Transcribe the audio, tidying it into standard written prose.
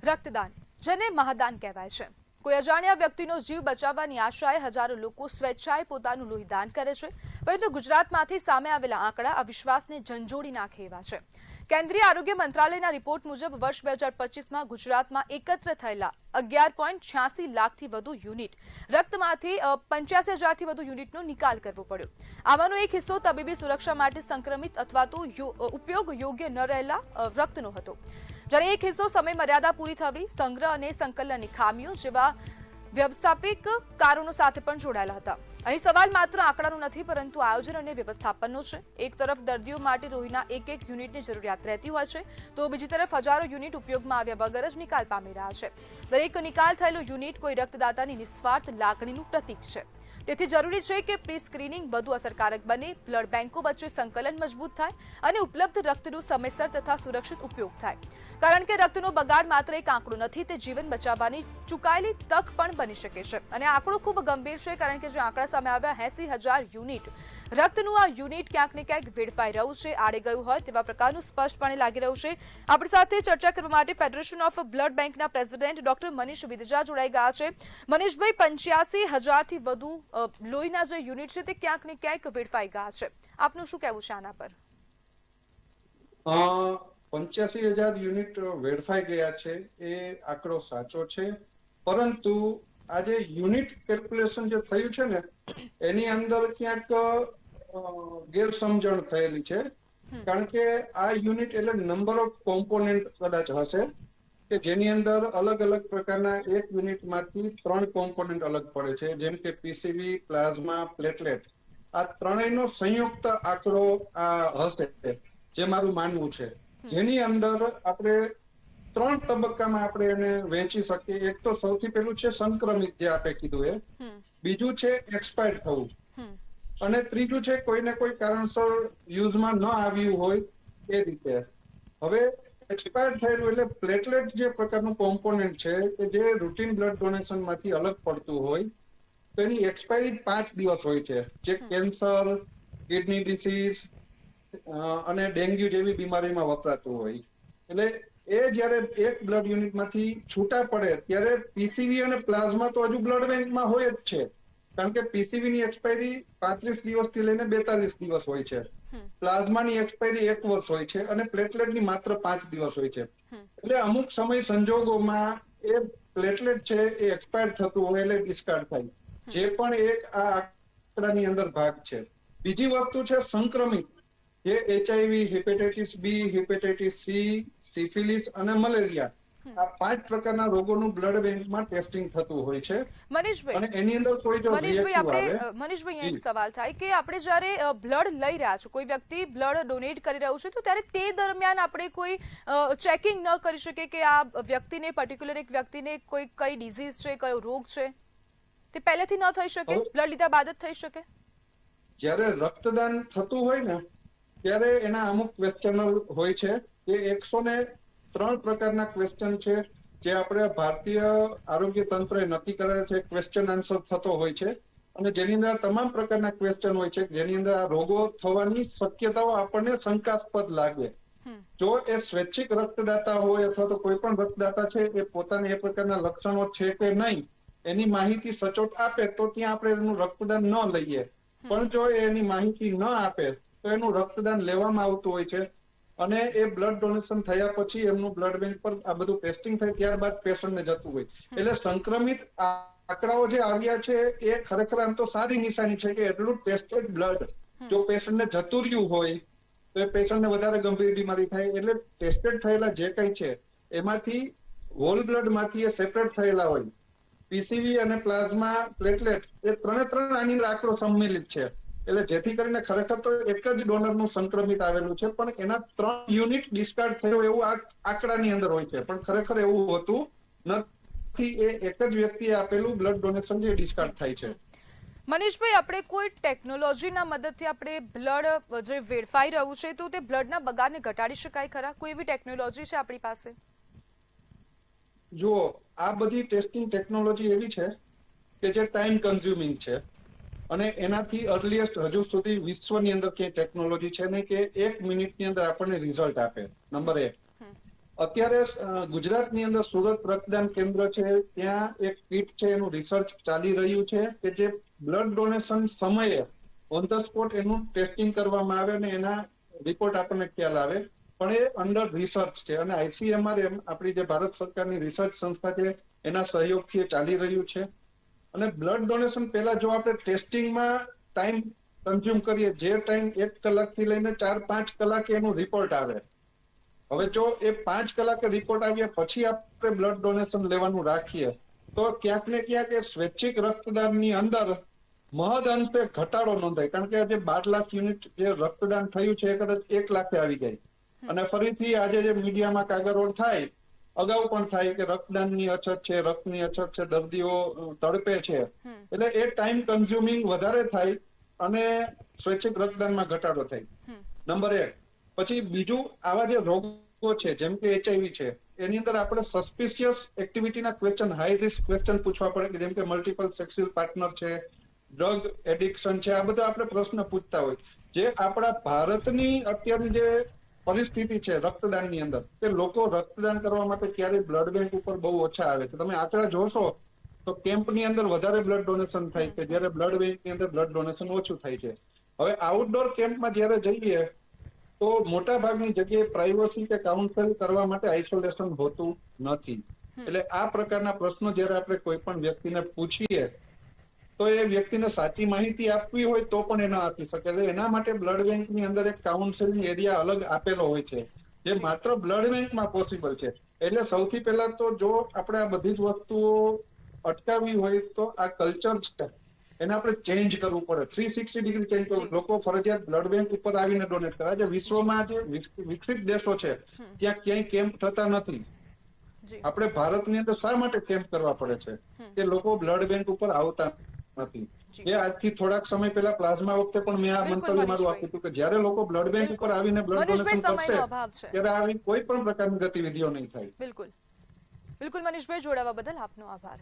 રક્તદાન, જેને મહાદાન કહેવાય છે. કોઈ અજાણ્યા વ્યક્તિનો જીવ બચાવવાની આશાએ હજારો લોકો સ્વેચ્છાએ પોતાનું લોહી દાન કરે છે. પરંતુ ગુજરાતમાંથી સામે આવેલા આંકડા આ વિશ્વાસને ઝંઝોડી નાખે એવા છે. કેન્દ્રીય આરોગ્ય મંત્રાલયના રિપોર્ટ મુજબ વર્ષ 2025માં ગુજરાતમાં એકત્ર થયેલા 11.86 લાખથી વધુ યુનિટ રક્તમાંથી 85,000થી વધુ યુનિટનો નિકાલ કરવો પડ્યો. આમાંનો એક હિસ્સો તબીબી સુરક્ષા માટે સંક્રમિત અથવા તો ઉપયોગ યોગ્ય ન રહેલા રક્તનો હતો, જ્યારે એક હિસ્સો સમય મર્યાદા પૂરી થવી, સંગ્રહ અને સંકલનની ખામીઓ જેવા વ્યવસ્થાપિક કારણો સાથે પણ જોડાયેલા હતા. અહીં સવાલ માત્ર આંકડાનો નથી, પરંતુ આયોજન અને વ્યવસ્થાપનનો છે. એક તરફ દર્દીઓ માટે લોહીના એક યુનિટની જરૂરિયાત રહેતી હોય છે, તો બીજી તરફ હજારો યુનિટ ઉપયોગમાં આવ્યા વગર જ નિકાલ પામી રહ્યા છે. દરેક નિકાલ થયેલો યુનિટ કોઈ રક્તદાતાની નિસ્વાર્થ લાગણીનું પ્રતીક છે. તેથી જરૂરી છે કે પ્રી સ્ક્રીનિંગ વધુ અસરકારક બને, બ્લડ બેંકો વચ્ચે સંકલન મજબૂત થાય અને ઉપલબ્ધ રક્તનો સમયસર તથા સુરક્ષિત ઉપયોગ થાય. કારણ કે રક્તનો બગાડ માત્ર એક આંકડો નથી, તે જીવન બચાવવાની ચૂકાયેલી તક પણ બની શકે છે. અને આંકડો ખૂબ ગંભીર છે, કારણ કે જે આંકડા સામે આવ્યા 80,000 યુનિટ રક્તનું આ યુનિટ ક્યાંક ને ક્યાંક વેડફાઈ રહ્યું છે, આડે ગયું હોય તેવા પ્રકારનું સ્પષ્ટપણે લાગી રહ્યું છે. આપણી સાથે ચર્ચા કરવા માટે ફેડરેશન ઓફ બ્લડ બેંકના પ્રેસિડેન્ટ ડોક્ટર મનીષ વિદજા જોડાઈ ગયા છે. મનીષભાઈ, 85,000થી વધુ લોહીના જે યુનિટ છે તે ક્યાંક ને ક્યાંક વેડફાઈ ગયા છે. આપનું શું કહેવું છે આના પર? 85,000 યુનિટ વેડફાઈ ગયા છે એ આંકડો સાચો છે, પરંતુ આજે યુનિટ કેલ્ક્યુલેશન જે થયું છે ને એની અંદર ક્યાંક ગેરસમજણ થયેલી છે. કારણ કે આ યુનિટ એટલે નંબર ઓફ કોમ્પોનેન્ટ કદાચ હશે કે જેની અંદર અલગ અલગ પ્રકારના એક યુનિટમાંથી 3 કોમ્પોનેન્ટ અલગ પડે છે, જેમ કે પીસીવી, પ્લાઝમા, પ્લેટલેટ. આ ત્રણેયનો સંયુક્ત આંકડો આ હશે, જે મારું માનવું છે. જેની અંદર આપણે 3 તબક્કામાં આપણે એને વહેંચી શકીએ. એક તો સૌથી પહેલું છે સંક્રમિત, જે આપણે કીધું એ. બીજું છે એક્સપાયર થવું, અને ત્રીજું છે કોઈને કોઈ કારણસર યુઝમાં ન આવ્યું હોય એ રીતે. હવે એક્સપાયર થયેલું એટલે પ્લેટલેટ જે પ્રકારનું કોમ્પોનેન્ટ છે કે જે રૂટીન બ્લડ ડોનેશન માંથી અલગ પડતું હોય, તો એની એક્સપાયરી 5 દિવસ હોય છે. જે કેન્સર, કિડની ડિસીઝ અને ડેન્ગ્યુ જેવી બીમારીમાં વપરાતું હોય. એટલે એ જયારે એક બ્લડ યુનિટમાંથી છૂટા પડે ત્યારે પીસીવી અને પ્લાઝમા તો હજુ બ્લડ બેંકમાં હોય જ છે, કારણ કે પીસીવી ની એક્સપાયરી 35 દિવસથી લઈને 42 દિવસ હોય છે, પ્લાઝમાની એક્સપાયરી 1 વર્ષ હોય છે, અને પ્લેટલેટની માત્ર 5 દિવસ હોય છે. એટલે અમુક સમય સંજોગોમાં એ પ્લેટલેટ છે એ એક્સપાયર થતું હોય એટલે ડિસ્કાર્ડ થાય, જે પણ એક આ આંકડાની અંદર ભાગ છે. બીજી વસ્તુ છે સંક્રમિત, જે HIV, હેપેટાઇટિસ બી, હેપેટાઇટિસ સી, સિફિલિસ અને મલેરિયા, આ 5 પ્રકારના રોગોનું બ્લડ બેંકમાં ટેસ્ટિંગ થતું હોય છે. અને એની અંદર કોઈ જો મનીષભાઈ, એક સવાલ થાય કે આપણે જ્યારે બ્લડ લઈ રહ્યા છો, કોઈ વ્યક્તિ બ્લડ ડોનેટ કરી રહ્યું છે, તો ત્યારે તે દરમિયાન આપણે કોઈ ચેકિંગ ન કરી શકીએ કે આ વ્યક્તિને, પર્ટિક્યુલર એક વ્યક્તિને કોઈ કઈ ડિઝીઝ છે, કયો રોગ છે, તે પહેલેથી ન થઈ શકે, બ્લડ લીધા બાદ જ થઈ શકે? જ્યારે રક્તદાન થતું હોય ને ત્યારે એના અમુક ક્વેશ્ચનો હોય છે. એ 103 પ્રકારના ક્વેશ્ચન છે, જે આપણે ભારતીય આરોગ્ય તંત્રએ નક્કી કરેલા છે. ક્વેશ્ચન આન્સર થતો હોય છે, અને જેની અંદર તમામ પ્રકારના ક્વેશ્ચન હોય છે, જેની અંદર આ રોગો થવાની શક્યતાઓ આપણને શંકાસ્પદ લાગે. જો એ સ્વૈચ્છિક રક્તદાતા હોય અથવા તો કોઈ પણ રક્તદાતા છે એ પોતાને એ પ્રકારના લક્ષણો છે કે નહીં એની માહિતી સચોટ આપે તો ત્યાં આપણે એનું રક્તદાન ન લઈએ. પણ જો એની માહિતી ન આપે તો એનું રક્તદાન લેવામાં આવતું હોય છે, અને એ બ્લડ ડોનેશન થયા પછી એમનું બ્લડ બેંક પર આ બધું ટેસ્ટિંગ થાય ત્યારબાદ પેશન્ટને જતું હોય. એટલે સંક્રમિત આંકડાઓ જે આવ્યા છે એ ખરેખર આમ તો સારી નિશાની છે કે એટલું ટેસ્ટેડ બ્લડ જો પેશન્ટને જતું રહ્યું હોય તો એ પેશન્ટને વધારે ગંભીર બીમારી થાય. એટલે ટેસ્ટેડ થયેલા જે કંઈ છે એમાંથી હોલ બ્લડમાંથી એ સેપરેટ થયેલા હોય, પીસીવી અને પ્લાઝમા, પ્લેટલેટ, એ ત્રણે આની આંકડો સંમિલિત છે. એટલે જેથી કરીને ખરેખર તો એક જ ડોનરનું સંક્રમિત આવેલું છે, પણ એના 3 યુનિટ ડિસ્કાર્ડ થયો એવું આંકડાની અંદર હોય છે, પણ ખરેખર એવું હોતું નથી. એ એક જ વ્યક્તિએ આપેલું બ્લડ ડોનેશન જે ડિસ્કાર્ડ થાય છે. મનીષભાઈ, આપણે કોઈ ટેકનોલોજીના મદદથી આપણે બ્લડ જે વેડફાઈ રહ્યું છે તો તે બ્લડના બગાડને ઘટાડી શકાય ખરા? કોઈ એવી ટેકનોલોજી છે આપણી પાસે? જુઓ, આ બધી ટેસ્ટિંગ ટેકનોલોજી એવી છે કે જે ટાઈમ કન્ઝ્યુમિંગ છે, અને એનાથી અર્લીએસ્ટ હજુ સુધી વિશ્વની અંદર ક્યાંય ટેકનોલોજી છે નહીં કે 1 મિનિટની અંદર આપણને રિઝલ્ટ આપે. નંબર 1. અત્યારે ગુજરાતની અંદર સુરત રક્તદાન કેન્દ્ર છે, ત્યાં એક કીટ છે, એનું રિસર્ચ ચાલી રહ્યું છે કે જે બ્લડ ડોનેશન સમયે ઓન ધ સ્પોટ એનું ટેસ્ટિંગ કરવામાં આવે અને એના રિપોર્ટ આપણને ખ્યાલ આવે, પણ એ અંડર રિસર્ચ છે અને ICMR આપણી જે ભારત સરકારની રિસર્ચ સંસ્થા છે એના સહયોગથી એ ચાલી રહ્યું છે. અને બ્લડ ડોનેશન પહેલા જો આપણે ટેસ્ટિંગમાં ટાઈમ કન્ઝ્યુમ કરીએ, જે ટાઈમ 1 કલાકથી લઈને 4-5 કલાકે એનું રિપોર્ટ આવે, હવે જો એ 5 કલાકે રિપોર્ટ આવ્યા પછી આપણે બ્લડ ડોનેશન લેવાનું રાખીએ તો ક્યાંક ને ક્યાંક એ સ્વૈચ્છિક રક્તદાનની અંદર મહદ અંશે ઘટાડો નોંધાય. કારણ કે આજે 12 લાખ યુનિટ જે રક્તદાન થયું છે એ કદાચ 1 લાખે આવી જાય. અને ફરીથી આજે જે મીડિયામાં કાગળોળ થાય, અગાઉ પણ થાય કે રક્તદાનની અછત છે, રક્તની અછત છે, દર્દીઓ તડપે છે, એટલે એ ટાઈમ કન્ઝ્યુમિંગ વધારે થાય અને સ્વૈચ્છિક રક્તદાનમાં ઘટાડો થાય. નંબર 1. પછી બીજું, આવા જે રોગો છે જેમ કે HIV છે, એની અંદર આપણે સસ્પિશિયસ એક્ટિવિટીના ક્વેશ્ચન, હાઈ રિસ્ક ક્વેશ્ચન પૂછવા પડે કે જેમ કે મલ્ટિપલ સેક્સ્યુઅલ પાર્ટનર છે, ડ્રગ એડિક્શન છે, આ બધા આપણે પ્રશ્ન પૂછતા હોય. જે આપણા ભારતની અત્યારની જે પરિસ્થિતિ છે રક્તદાનની અંદર, કે લોકો રક્તદાન કરવા માટે ક્યારેય બ્લડ બેંક ઉપર બહુ ઓછા આવે છે. તમે આંકડા જોશો તો કેમ્પની અંદર વધારે બ્લડ ડોનેશન થાય છે, જ્યારે બ્લડ બેંકની અંદર બ્લડ ડોનેશન ઓછું થાય છે. હવે આઉટડોર કેમ્પમાં જ્યારે જઈએ તો મોટા ભાગની જગ્યાએ પ્રાઇવસી કે કાઉન્સેલ કરવા માટે આઇસોલેશન હોતું નથી. એટલે આ પ્રકારના પ્રશ્નો જ્યારે આપણે કોઈ પણ વ્યક્તિને પૂછીએ તો એ વ્યક્તિને સાચી માહિતી આપવી હોય તો પણ એ ના આપી શકે. એટલે એના માટે બ્લડ બેંકની અંદર એક કાઉન્સેલિંગ એરિયા અલગ આપેલો હોય છે, જે માત્ર બ્લડ બેંકમાં પોસિબલ છે. એટલે સૌથી પહેલા તો જો આપણે આ બધી જ વસ્તુઓ અટકાવવી હોય તો આ કલ્ચર છે એને આપણે ચેન્જ કરવું પડે, 360 ડિગ્રી ચેન્જ કરવું. લોકો ફરજિયાત બ્લડ બેંક ઉપર આવીને ડોનેટ કરે. આજે વિશ્વમાં જે વિકસિત દેશો છે ત્યાં ક્યાંય કેમ્પ થતા નથી. આપણે ભારતની અંદર શા માટે કેમ્પ કરવા પડે છે? કે લોકો બ્લડ બેંક ઉપર આવતા નથી. એ આજથી થોડાક સમય પહેલા પ્લાઝમા વખતે પણ મેં આ મંતવ્ય મારું આપ્યું હતું કે જ્યારે લોકો બ્લડ બેંક ઉપર આવીને બ્લડ ડોનેશન કરશે ત્યારે આવી કોઈ પણ પ્રકારની ગતિવિધિઓ નહીં થાય. બિલકુલ મનીષભાઈ, જોડાવા બદલ આપનો આભાર.